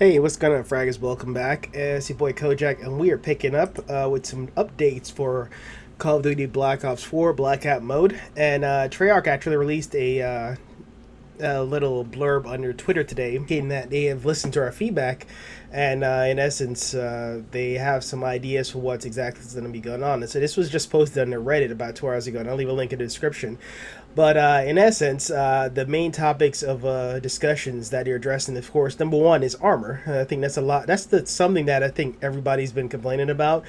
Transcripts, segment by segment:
Hey, what's going on, fraggers? Welcome back. It's your boy Kojak, and we are picking up with some updates for Call of Duty Black Ops 4 Blackout mode. And Treyarch actually released a little blurb on their Twitter today, indicating that they have listened to our feedback, and in essence, they have some ideas for what's exactly going to be going on. And so this was just posted on their Reddit about 2 hours ago, and I'll leave a link in the description. But in essence, the main topics of discussions that you're addressing, of course, number one is armor. I think that's a lot. That's something that I think everybody's been complaining about.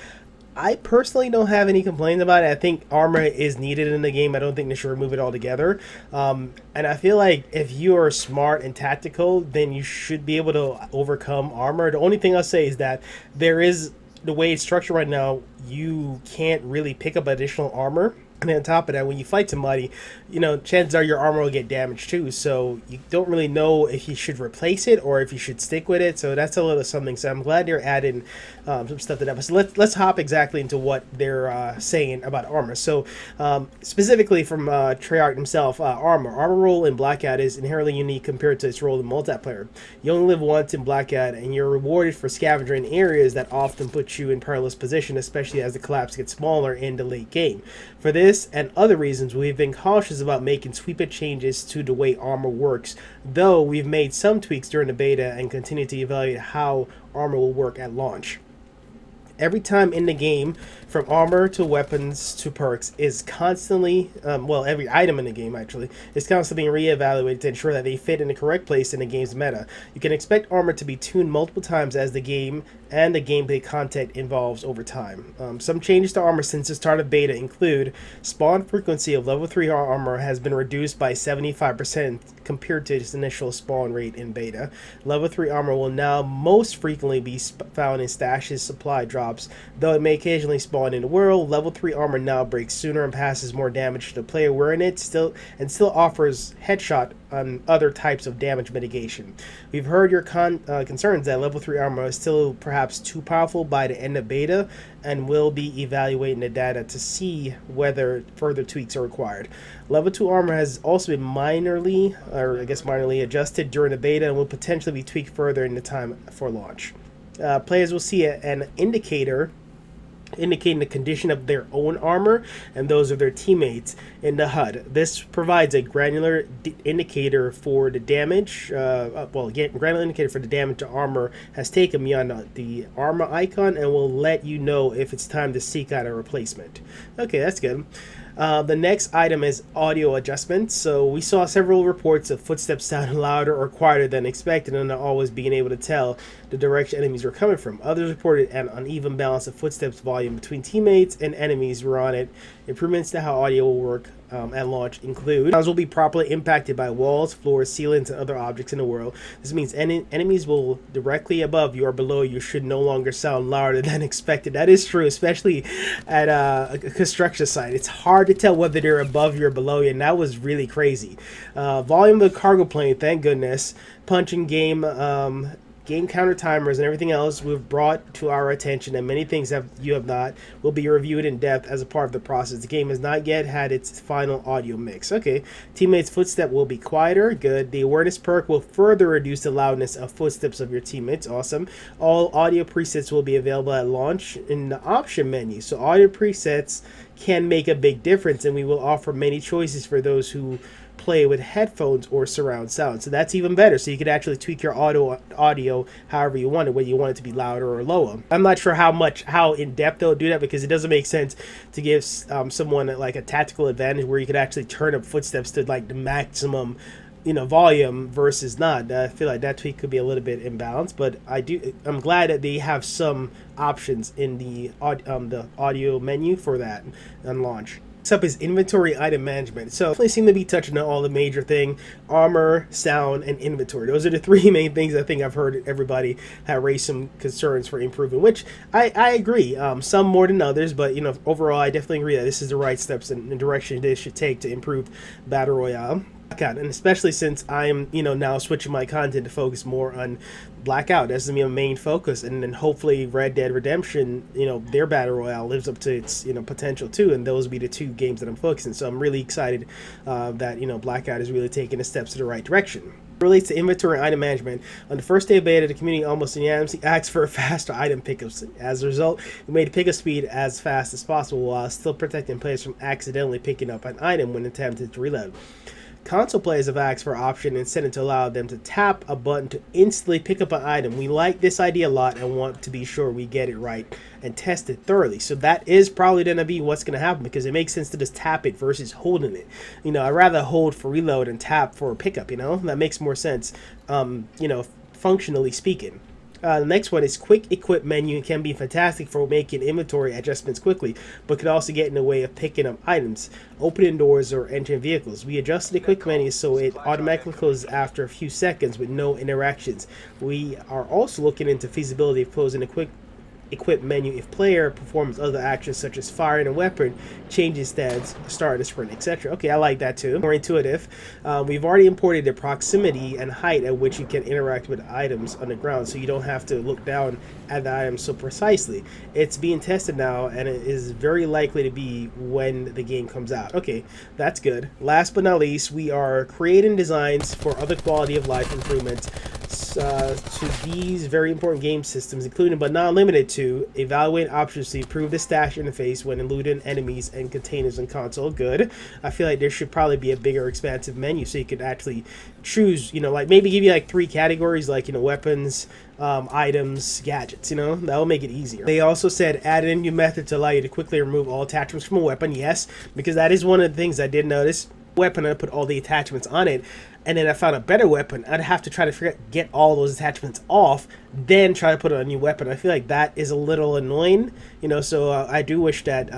I personally don't have any complaints about it. I think armor is needed in the game. I don't think they should remove it altogether. And I feel like if you are smart and tactical, then you should be able to overcome armor. The only thing I'll say is that there is, the way it's structured right now, you can't really pick up additional armor. And on top of that, when you fight somebody, you know, chances are your armor will get damaged too. So you don't really know if you should replace it or if you should stick with it. So that's a little something. So I'm glad they're adding some stuff to that. But so let's hop exactly into what they're saying about armor. So specifically from Treyarch himself, armor role in Blackout is inherently unique compared to its role in multiplayer. You only live once in Blackout, and you're rewarded for scavenging areas that often put you in perilous position, especially as the collapse gets smaller in the late game. For this and other reasons, we've been cautious about making sweeping changes to the way armor works, though we've made some tweaks during the beta and continue to evaluate how armor will work at launch. Every time in the game, from armor to weapons to perks, is constantly, well, every item in the game actually, is constantly being reevaluated to ensure that they fit in the correct place in the game's meta. You can expect armor to be tuned multiple times as the game and the gameplay content evolves over time. Some changes to armor since the start of beta include spawn frequency of level 3 armor has been reduced by 75% compared to its initial spawn rate in beta. Level 3 armor will now most frequently be found in stashes, supply drops, though it may occasionally spawn in the world. Level 3 armor now breaks sooner and passes more damage to the player wearing it, still offers headshot on other types of damage mitigation. We've heard your concerns that level 3 armor is still perhaps too powerful by the end of beta, and will be evaluating the data to see whether further tweaks are required. Level 2 armor has also been minorly adjusted during the beta and will potentially be tweaked further in the time for launch. Players will see an indicator indicating the condition of their own armor and those of their teammates in the HUD. This provides a granular indicator for the damage, granular indicator for the damage the armor has taken beyond the armor icon, and will let you know if it's time to seek out a replacement. Okay, that's good. The next item is audio adjustments. So we saw several reports of footsteps sounding louder or quieter than expected, and not always being able to tell the direction enemies were coming from. Others reported an uneven balance of footsteps volume between teammates and enemies were on it. Improvements to how audio will work at launch include: sounds will be properly impacted by walls, floors, ceilings, and other objects in the world. This means enemies will directly above you or below you should no longer sound louder than expected. That is true, especially at a construction site. It's hard to tell whether they're above you or below you, and that was really crazy. Volume of the cargo plane, thank goodness. Punching game counter timers and everything else we've brought to our attention, and many things that you have not, will be reviewed in depth as a part of the process. The game has not yet had its final audio mix. Okay, teammates' footstep will be quieter. Good. The awareness perk will further reduce the loudness of footsteps of your teammates. Awesome. All audio presets will be available at launch in the option menu. So audio presets can make a big difference, and we will offer many choices for those who play with headphones or surround sound. So that's even better. So you could actually tweak your audio however you want it, whether you want it to be louder or lower. I'm not sure how in depth they'll do that, because it doesn't make sense to give someone like a tactical advantage where you could actually turn up footsteps to like the maximum, you know, volume versus not. I feel like that tweak could be a little bit imbalanced, but I'm glad that they have some options in the audio menu for that on launch. Next up is inventory item management. So definitely seem to be touching on all the major thing: armor, sound, and inventory. Those are the three main things I think I've heard everybody have raised some concerns for improving, which I agree. Some more than others, but you know, overall I definitely agree that this is the right steps and direction they should take to improve Battle Royale. And especially since I'm, you know, now switching my content to focus more on Blackout. That's gonna be a main focus, and then hopefully Red Dead Redemption, you know, their Battle Royale lives up to its, you know, potential too, and those will be the two games that I'm focusing. So I'm really excited that, you know, Blackout is really taking the steps in the right direction. Relates to inventory and item management. On the first day of beta, the community almost unanimously asked for faster item pickups. As a result, we made pickup speed as fast as possible while still protecting players from accidentally picking up an item when attempting to reload. Console players have asked for an option instead to allow them to tap a button to instantly pick up an item. We like this idea a lot and want to be sure we get it right and test it thoroughly. So that is probably going to be what's going to happen, because it makes sense to just tap it versus holding it. You know, I'd rather hold for reload and tap for pickup, you know? That makes more sense, you know, functionally speaking. The next one is quick equip menu. It can be fantastic for making inventory adjustments quickly, but could also get in the way of picking up items, opening doors, or entering vehicles. We adjusted the quick menu so it automatically closes after a few seconds with no interactions. We are also looking into feasibility of closing the quick equip menu if player performs other actions such as firing a weapon, changing stance, starting a sprint, etc. Okay, I like that too. More intuitive. We've already imported the proximity and height at which you can interact with items on the ground, so you don't have to look down at the item so precisely. It's being tested now, and it is very likely to be when the game comes out. Okay, that's good. Last but not least, we are creating designs for other quality of life improvements to these very important game systems, including but not limited to evaluate options to improve the stash interface when eluding enemies and containers on console. Good. I feel like there should probably be a bigger expansive menu so you could actually choose, you know, like maybe give you like 3 categories, like, you know, weapons, items, gadgets, you know, that will make it easier. They also said add in a new method to allow you to quickly remove all attachments from a weapon. Yes, because that is one of the things I did notice. Weapon, I put all the attachments on it, and then I found a better weapon. I'd have to try to get all those attachments off, then try to put on a new weapon. I feel like that is a little annoying, you know, so I do wish that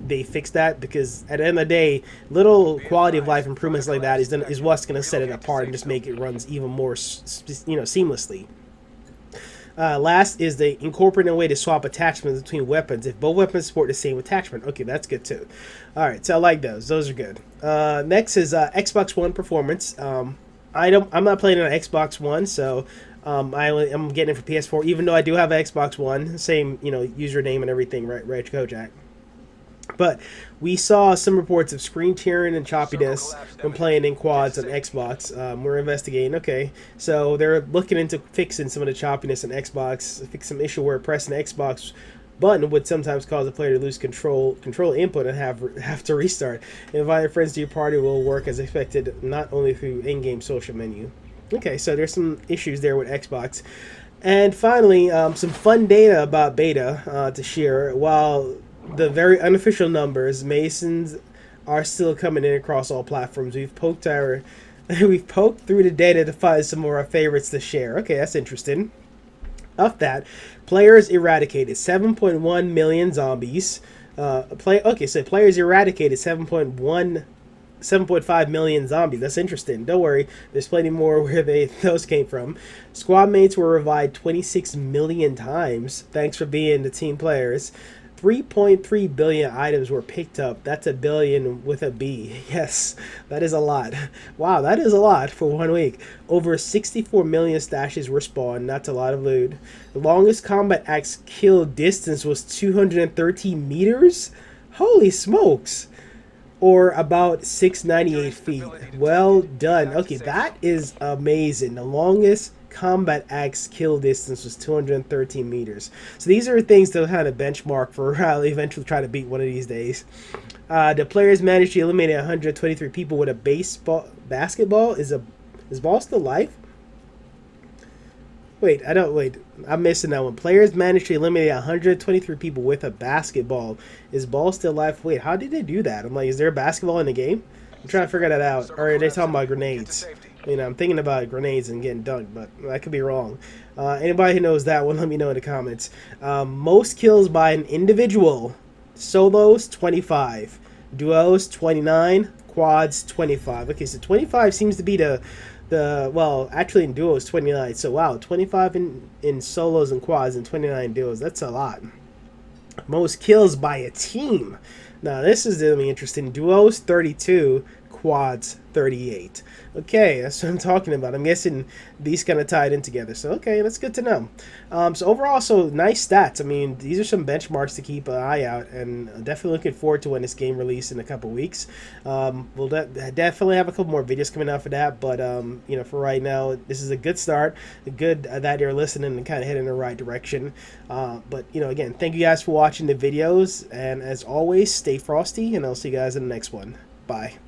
they fix that, because at the end of the day, little quality of life improvements like that is what's going to set it apart and just make it runs even more, you know, seamlessly. Last is the incorporating a way to swap attachments between weapons if both weapons support the same attachment. Okay, that's good too. Alright, so I like those. Those are good. Next is Xbox One performance. I'm not playing on Xbox One, so I'm getting it for PS4, even though I do have an Xbox One. Same, you know, username and everything, right, Kojak. But we saw some reports of screen tearing and choppiness when playing in quads on Xbox. We're investigating. Okay, so they're looking into fixing some of the choppiness on Xbox. Fix some issue where pressing the Xbox button would sometimes cause a player to lose control input and have to restart. Inviting friends to your party will work as expected, not only through in-game social menu. Okay, so there's some issues there with Xbox. And finally, some fun data about beta to share. While the very unofficial numbers, Masons are still coming in across all platforms. We've poked through the data to find some of our favorites to share. Okay, that's interesting. Of that, players eradicated 7.1 million zombies. So players eradicated 7.5 million zombies. That's interesting. Don't worry, there's plenty more where those came from. Squad mates were revived 26 million times. Thanks for being the team players. 3.3 billion items were picked up. That's a billion with a B. Yes, that is a lot. Wow, that is a lot for 1 week. Over 64 million stashes were spawned. That's a lot of loot. The longest combat axe kill distance was 213 meters. Holy smokes. Or about 698 feet. Well done. Okay, that is amazing. The longest combat axe kill distance was 213 meters. So these are things to kind of benchmark for eventually try to beat one of these days. The players managed to eliminate 123 people with a basketball. Is ball still alive? Wait, I'm missing that one. Players managed to eliminate 123 people with a basketball. Is ball still alive? Wait, how did they do that? I'm like, is there a basketball in the game? I'm trying to figure that out. Or are they talking about grenades? You know, I'm thinking about grenades and getting dunked, but I could be wrong. Anybody who knows that one, let me know in the comments. Most kills by an individual. Solos, 25. Duos, 29. Quads, 25. Okay, so 25 seems to be well, actually in duos, 29. So, wow, 25 in solos and quads and 29 duos. That's a lot. Most kills by a team. Now, this is really interesting. Duos, 32. quads 38. Okay, that's what I'm talking about. I'm guessing these kind of tied in together. So, okay, that's good to know. So overall, so nice stats. I mean, these are some benchmarks to keep an eye out, and definitely looking forward to when this game releases in a couple weeks. We'll definitely have a couple more videos coming out for that, but you know, for right now, this is a good start. Good that you're listening and kind of heading in the right direction. But you know, again, thank you guys for watching the videos, and as always, stay frosty, and I'll see you guys in the next one. Bye.